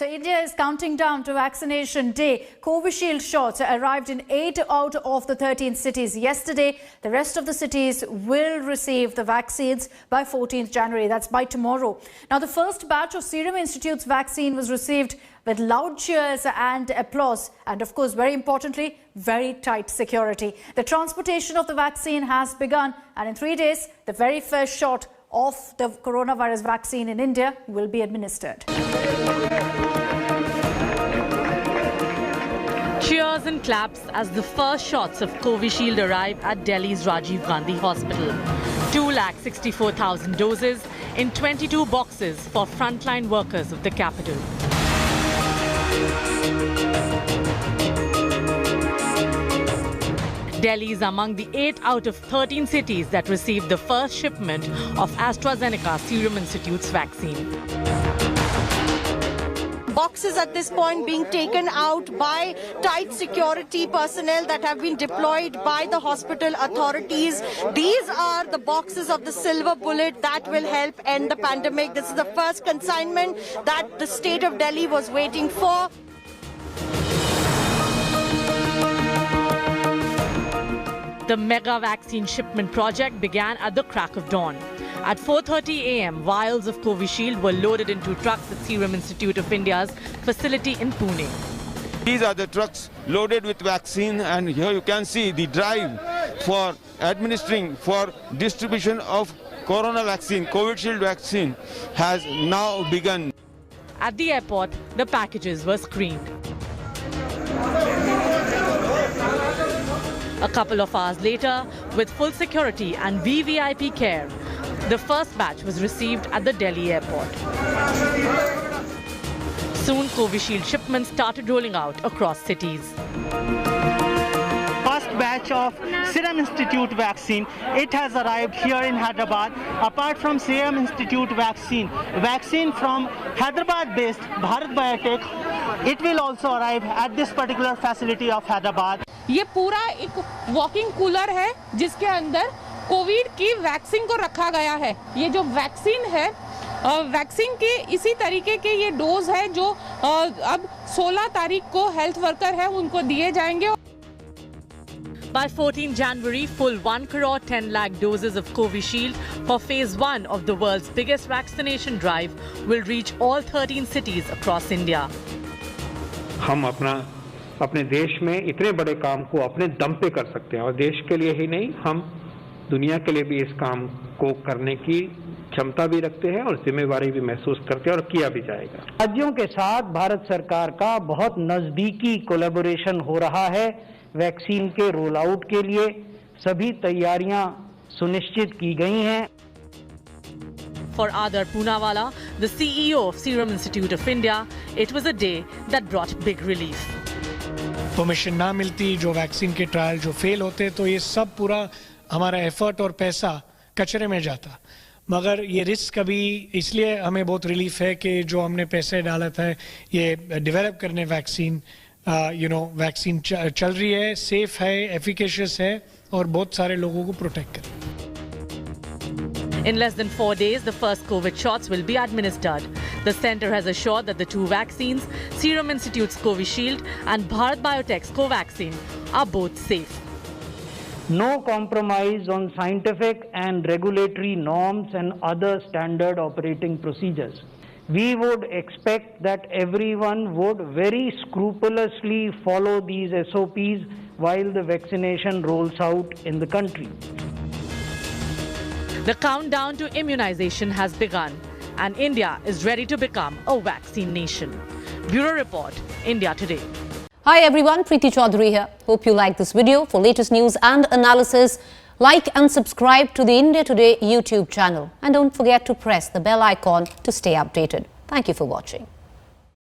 So India is counting down to vaccination day. Covishield shots arrived in 8 out of the 13 cities yesterday. The rest of the cities will receive the vaccines by 14th January. That's by tomorrow. Now, the first batch of Serum Institute's vaccine was received with loud cheers and applause. And of course, very importantly, very tight security. The transportation of the vaccine has begun. And in 3 days, the very first shot of the coronavirus vaccine in India will be administered. Cheers and claps as the first shots of Covishield arrive at Delhi's Rajiv Gandhi Hospital. 2,64,000 doses in 22 boxes for frontline workers of the capital. Delhi is among the 8 out of 13 cities that received the first shipment of AstraZeneca Serum Institute's vaccine. Boxes at this point being taken out by tight security personnel that have been deployed by the hospital authorities. These are the boxes of the silver bullet that will help end the pandemic. This is the first consignment that the state of Delhi was waiting for. The mega vaccine shipment project began at the crack of dawn. At 4:30 a.m., vials of Covishield were loaded into trucks at Serum Institute of India's facility in Pune. These are the trucks loaded with vaccine, and here you can see the drive for administering, for distribution of corona vaccine, Covishield vaccine has now begun. At the airport, the packages were screened. A couple of hours later, with full security and VVIP care, the first batch was received at the Delhi airport. Soon, Covishield shipments started rolling out across cities. First batch of Serum Institute vaccine, it has arrived here in Hyderabad. Apart from Serum Institute vaccine from Hyderabad-based Bharat Biotech, it will also arrive at this particular facility of Hyderabad. ये पूरा एक walking cooler है जिसके अंदर Covid की vaccine को रखा गया है। ये जो वैक्सीन है, वैक्सीन के इसी तरीके के ये डोज है जो अब 16 तारीख को हेल्थ वर्कर है उनको दिए जाएंगे। By 14 January, full 1 crore 10 lakh doses of Covishield for phase 1 of the world's biggest vaccination drive will reach all 13 cities across India. हम अपने देश में इतने बड़े काम को अपने दम पे कर सकते हैं और देश के लिए ही नहीं, हम दुनिया के लिए भी इस काम को करने की क्षमता भी रखते हैं और जिम्मेवारी भी महसूस करते हैं और किया भी जाएगा। राज्यों के साथ भारत सरकार का बहुत नजदीकी कोलैबोरेशन हो रहा है। वैक्सीन के रोल आउट के लिए सभी तैयारियां सुनिश्चित की गई हैं। For Adar Poonawalla, the CEO of Serum Institute of India, it was a day that brought big relief. Permission ना मिलती, जो वैक्सीन के ट्रायल जो फेल होते, तो ये सब पूरा हमारा एफर्ट और पैसा कचरे में जाता। मगर ये रिस्क अभी इसलिए हमें बहुत रिलीफ है कि जो हमने पैसे डाला था ये डेवलप करने वैक्सीन, वैक्सीन चल रही है, सेफ है, एफिकेशियस है और बहुत सारे लोगों को प्रोटेक्ट कर। In less than 4 days, the first COVID shots will be administered. The centre has assured that the two vaccines, Serum Institute's Covishield and Bharat Biotech's Covaxin, are both safe. No compromise on scientific and regulatory norms and other standard operating procedures. We would expect that everyone would very scrupulously follow these SOPs while the vaccination rolls out in the country. The countdown to immunization has begun, and India is ready to become a vaccine nation. Bureau Report, India Today. Hi everyone, Preeti Chaudhary here. Hope you like this video. For latest news and analysis, like and subscribe to the India Today YouTube channel. And don't forget to press the bell icon to stay updated. Thank you for watching.